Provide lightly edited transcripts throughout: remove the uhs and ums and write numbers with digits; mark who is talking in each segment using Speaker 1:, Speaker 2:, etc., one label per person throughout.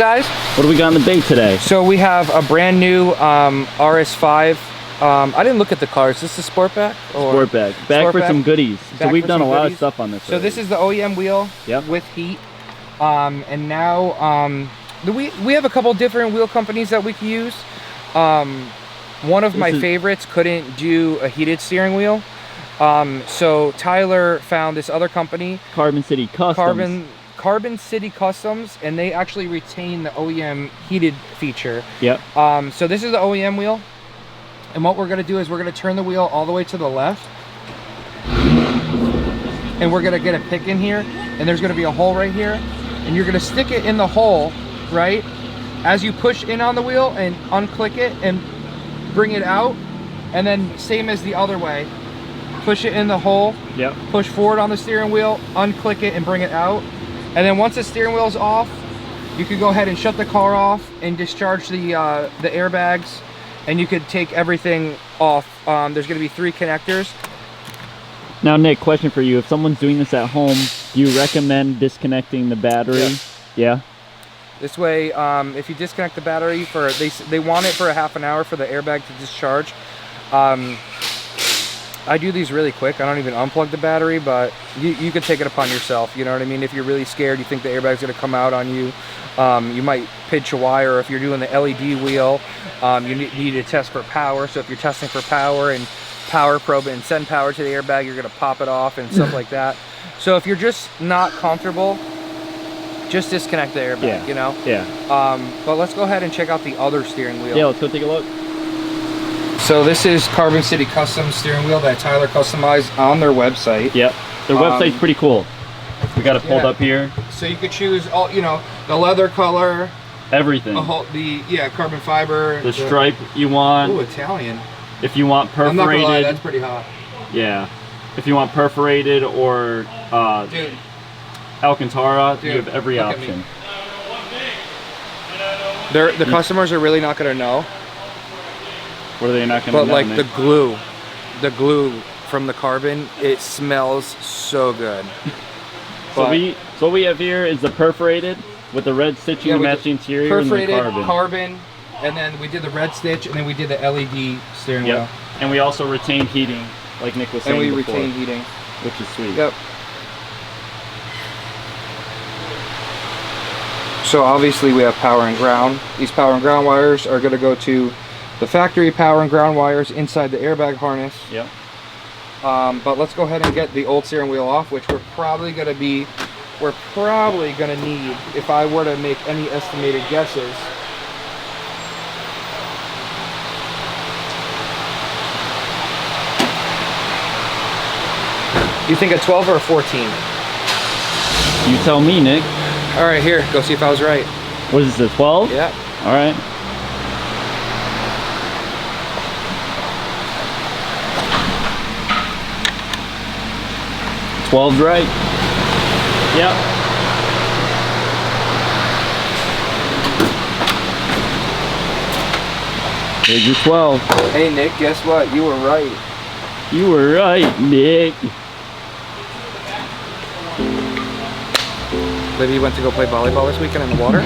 Speaker 1: Guys,
Speaker 2: what do we got in the bait today?
Speaker 1: So we have a brand new RS5. I didn't look at the car. Is this the Sportback?
Speaker 2: Sportback. Back for some goodies. So we've done a lot of stuff on this.
Speaker 1: So this is the OEM wheel with heat. And now we have a couple different wheel companies that we can use. One of my favorites couldn't do a heated steering wheel. So Tyler found this other company,
Speaker 2: Carbon City Customs.
Speaker 1: Carbon City Customs, and they actually retain the OEM heated feature.
Speaker 2: Yep.
Speaker 1: So this is the OEM wheel, and what we're going to do is we're going to turn the wheel all the way to the left, and we're going to get a pick in here, and there's going to be a hole right here, and you're going to stick it in the hole, right, as you push in on the wheel and unclick it and bring it out, and then same as the other way, push it in the hole, push forward on the steering wheel, unclick it and bring it out. And then once the steering wheel is off, you could go ahead and shut the car off and discharge the airbags, and you could take everything off. There's going to be 3 connectors.
Speaker 2: Now, Nick, question for you. If someone's doing this at home, do you recommend disconnecting the battery? Yeah.
Speaker 1: This way, if you disconnect the battery they want it for a half an hour for the airbag to discharge. I do these really quick. I don't even unplug the battery, but you could take it upon yourself. You know what I mean? If you're really scared, you think the airbag's gonna come out on you, you might pinch a wire. Or if you're doing the LED wheel, you need to test for power. So if you're testing for power and power probe and send power to the airbag, you're gonna pop it off and stuff like that. So if you're just not comfortable, just disconnect the airbag, you know?
Speaker 2: Yeah.
Speaker 1: But let's go ahead and check out the other steering wheel.
Speaker 2: Yeah, let's go take a look.
Speaker 1: So this is Carbon City Custom steering wheel that Tyler customized on their website.
Speaker 2: Yep, their website's pretty cool. We got it pulled up here.
Speaker 1: So you could choose all, you know, the leather color,
Speaker 2: everything.
Speaker 1: The carbon fiber,
Speaker 2: the stripe you want.
Speaker 1: Ooh, Italian.
Speaker 2: If you want perforated.
Speaker 1: I'm not gonna lie, that's pretty hot.
Speaker 2: Yeah. If you want perforated or Alcantara, you have every option.
Speaker 1: The customers are really not gonna know.
Speaker 2: What are they not gonna know?
Speaker 1: But like the glue from the carbon, it smells so good.
Speaker 2: So what we have here is the perforated with the red stitching to match the interior and the
Speaker 1: carbon, and then we did the red stitch, and then we did the LED steering wheel.
Speaker 2: And we also retained heating, like Nick was saying before.
Speaker 1: And we retained heating,
Speaker 2: which is sweet.
Speaker 1: Yep. So obviously we have power and ground. These power and ground wires are going to go to the factory power and ground wires inside the airbag harness.
Speaker 2: Yep.
Speaker 1: But let's go ahead and get the old steering wheel off, which we're probably going to need, if I were to make any estimated guesses. You think a 12 or a 14?
Speaker 2: You tell me, Nick.
Speaker 1: All right, here, go see if I was right.
Speaker 2: What is this, a 12?
Speaker 1: Yeah.
Speaker 2: All right. Twelve's right. Yep. Here's your 12.
Speaker 1: Hey, Nick, guess what? You were right.
Speaker 2: You were right, Nick.
Speaker 1: Libby went to go play volleyball this weekend in the water.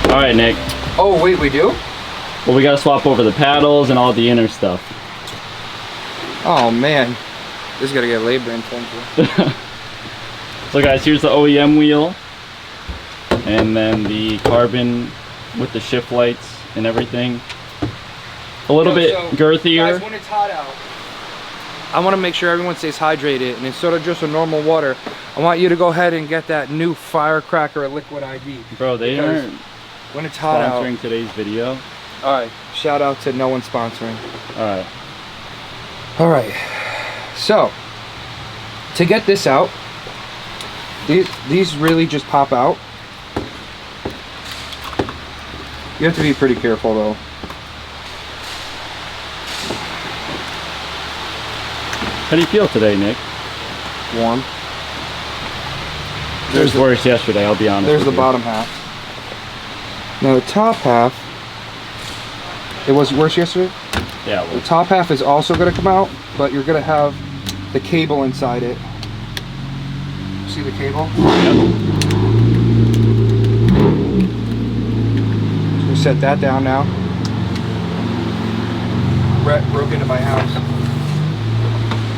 Speaker 2: All right, Nick.
Speaker 1: Oh, wait, we do?
Speaker 2: Well, we got to swap over the paddles and all the inner stuff.
Speaker 1: Oh, man. This is going to get labor intensive.
Speaker 2: So, guys, here's the OEM wheel. And then the carbon with the shift lights and everything. A little bit girthier.
Speaker 1: Guys, when it's hot out, I want to make sure everyone stays hydrated. And instead of just a normal water, I want you to go ahead and get that new Firecracker Liquid IV.
Speaker 2: Bro, they aren't
Speaker 1: when it's hot
Speaker 2: sponsoring today's video.
Speaker 1: Alright, shout out to no one sponsoring.
Speaker 2: Alright.
Speaker 1: Alright, so to get this out, these really just pop out. You have to be pretty careful though.
Speaker 2: How do you feel today, Nick?
Speaker 1: Warm.
Speaker 2: It was worse yesterday, I'll be honest.
Speaker 1: There's
Speaker 2: with
Speaker 1: the
Speaker 2: you.
Speaker 1: bottom half. Now the top half, it was worse yesterday.
Speaker 2: Yeah.
Speaker 1: The top half is also going to come out, but you're going to have the cable inside it. See the cable?
Speaker 2: Yep.
Speaker 1: So we set that down now. Brett broke into my house.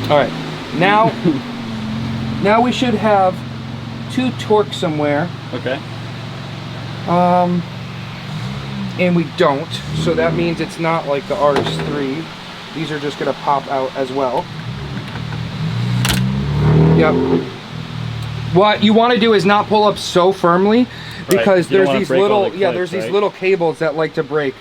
Speaker 1: All right, now, now we should have 2 Torx somewhere.
Speaker 2: Okay.
Speaker 1: And we don't, so that means it's not like the RS3. These are just gonna pop out as well. Yep. What you want to do is not pull up so firmly, because
Speaker 2: You don't
Speaker 1: there's
Speaker 2: wanna
Speaker 1: these
Speaker 2: break all
Speaker 1: little,
Speaker 2: the clips,
Speaker 1: there's these
Speaker 2: right?
Speaker 1: little cables that like to break.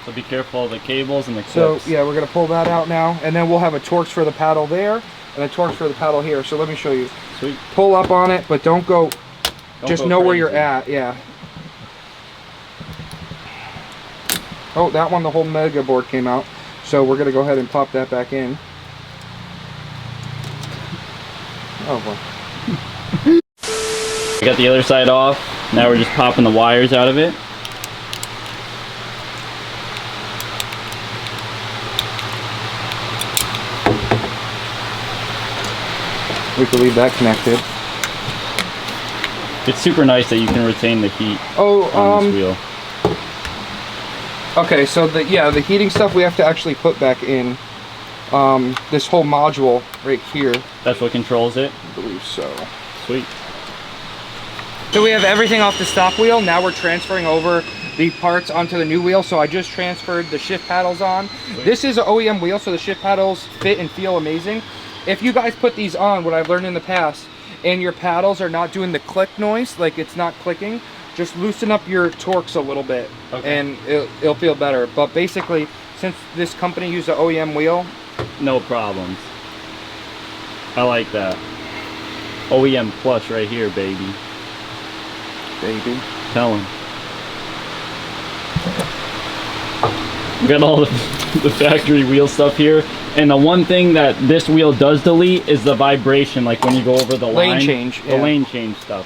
Speaker 2: So be careful of the cables and the
Speaker 1: So
Speaker 2: clips.
Speaker 1: yeah, we're gonna pull that out now, and then we'll have a Torx for the paddle there, and a Torx for the paddle here. So let me show you.
Speaker 2: Sweet.
Speaker 1: Pull up on it, but don't go. Just
Speaker 2: go
Speaker 1: know where you're
Speaker 2: crazy.
Speaker 1: at. Yeah. Oh, that one, the whole mega board came out. So we're gonna go ahead and pop that back in. Oh boy.
Speaker 2: We got the other side off. Now we're just popping the wires out of it.
Speaker 1: We can leave that connected.
Speaker 2: It's super nice that you can retain the heat
Speaker 1: Oh,
Speaker 2: on this wheel.
Speaker 1: okay, so the heating stuff we have to actually put back in this whole module right here.
Speaker 2: That's what controls it.
Speaker 1: I believe so.
Speaker 2: Sweet.
Speaker 1: So we have everything off the stock wheel. Now we're transferring over the parts onto the new wheel. So I just transferred the shift paddles on.
Speaker 2: Sweet.
Speaker 1: This is an OEM wheel, so the shift paddles fit and feel amazing. If you guys put these on, what I've learned in the past, and your paddles are not doing the click noise, like it's not clicking, just loosen up your Torx a little bit,
Speaker 2: Okay.
Speaker 1: and it'll feel better. But basically, since this company used an OEM wheel,
Speaker 2: No problems. I like that. OEM Plus right here, baby.
Speaker 1: baby.
Speaker 2: Tell him. We got all the factory wheel stuff here. And the one thing that this wheel does delete is the vibration, like when you go over the
Speaker 1: Lane
Speaker 2: line.
Speaker 1: change,
Speaker 2: The
Speaker 1: yeah.
Speaker 2: lane change stuff,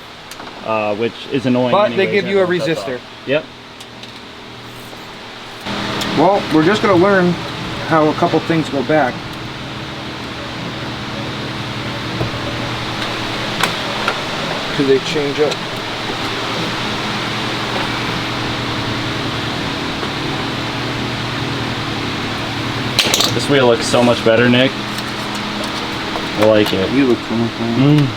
Speaker 2: which is annoying.
Speaker 1: But they
Speaker 2: anyways,
Speaker 1: give you a
Speaker 2: once that's
Speaker 1: resistor.
Speaker 2: off. Yep.
Speaker 1: Well, we're just gonna learn how a couple things go back. Because they change up.
Speaker 2: This wheel looks so much better, Nick. I like it.
Speaker 1: You look so much better.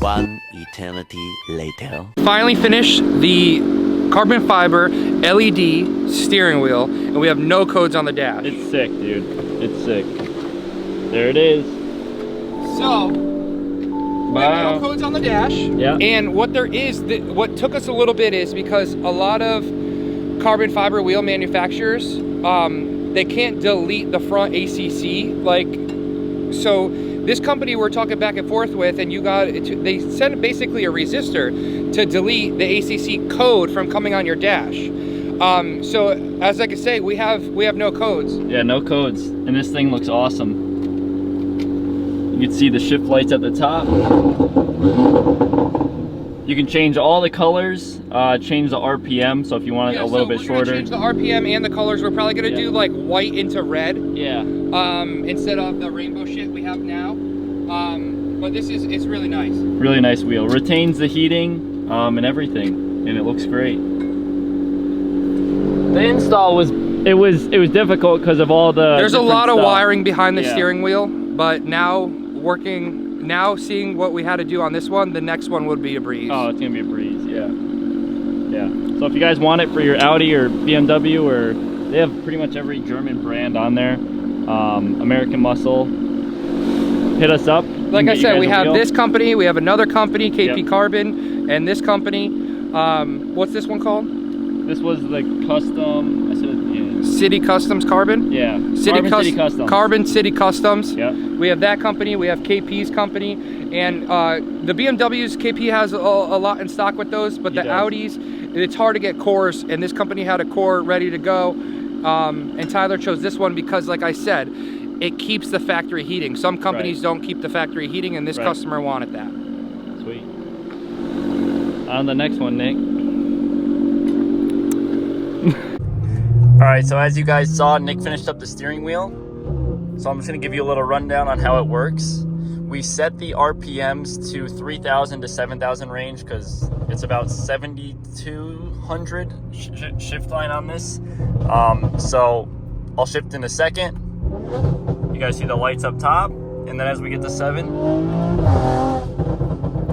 Speaker 3: One eternity later.
Speaker 1: Finally finished the carbon fiber LED steering wheel, and we have no codes on the dash.
Speaker 2: It's sick, dude. It's sick. There it is.
Speaker 1: So, we have no codes on the dash.
Speaker 2: Yeah.
Speaker 1: And what there is, what took us a little bit is because a lot of carbon fiber wheel manufacturers, they can't delete the front ACC. Like, so this company we're talking back and forth with, and they sent basically a resistor to delete the ACC code from coming on your dash. So as I can say, we have no codes.
Speaker 2: Yeah, no codes. And this thing looks awesome. You can see the shift lights at the top. You can change all the colors, change the RPM, so if you want it a little bit
Speaker 1: we're
Speaker 2: shorter.
Speaker 1: gonna change the RPM and the colors. We're probably gonna do like white into red,
Speaker 2: Yeah.
Speaker 1: instead of the rainbow shit we have now. But it's really nice.
Speaker 2: Really nice wheel. Retains the heating and everything, and it looks great. The install was difficult because of all the
Speaker 1: There's a
Speaker 2: different
Speaker 1: lot of
Speaker 2: stuff.
Speaker 1: wiring behind the
Speaker 2: Yeah.
Speaker 1: steering wheel, but now seeing what we had to do on this one, the next one would be a breeze.
Speaker 2: Oh, it's gonna be a breeze, yeah. Yeah. So if you guys want it for your Audi or BMW, or they have pretty much every German brand on there, American Muscle, hit us up.
Speaker 1: Like I said, we have
Speaker 2: wheel.
Speaker 1: this company, we have another company, KP
Speaker 2: Yep.
Speaker 1: Carbon, and this company. What's this one called?
Speaker 2: This was the custom. I said, yeah.
Speaker 1: City Customs Carbon.
Speaker 2: Yeah.
Speaker 1: City
Speaker 2: City Customs.
Speaker 1: Carbon City Customs.
Speaker 2: Yep.
Speaker 1: We have that company. We have KP's company, and the BMWs. KP has a lot in stock with those, but
Speaker 2: He
Speaker 1: the
Speaker 2: does.
Speaker 1: Audis, it's hard to get cores, and this company had a core ready to go. And Tyler chose this one because, like I said, it keeps the factory heating. Some companies
Speaker 2: Right.
Speaker 1: don't keep the factory heating, and this
Speaker 2: Right.
Speaker 1: customer wanted that.
Speaker 2: Sweet. On the next one, Nick. All right, so as you guys saw, Nick finished up the steering wheel. So I'm just gonna give you a little rundown on how it works. We set the RPMs to 3,000 to 7,000 range because it's about 7,200 shift line on this. So I'll shift in a second. You guys see the lights up top, and then as we get to 7,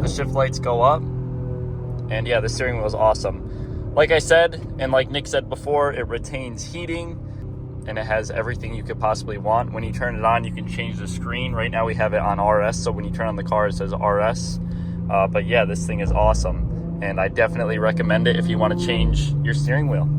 Speaker 2: the shift lights go up. And yeah, the steering wheel is awesome. Like I said, and like Nick said before, it retains heating and it has everything you could possibly want. When you turn it on, you can change the screen. Right now we have it on RS, so when you turn on the car, it says RS. But yeah, this thing is awesome, and I definitely recommend it if you want to change your steering wheel.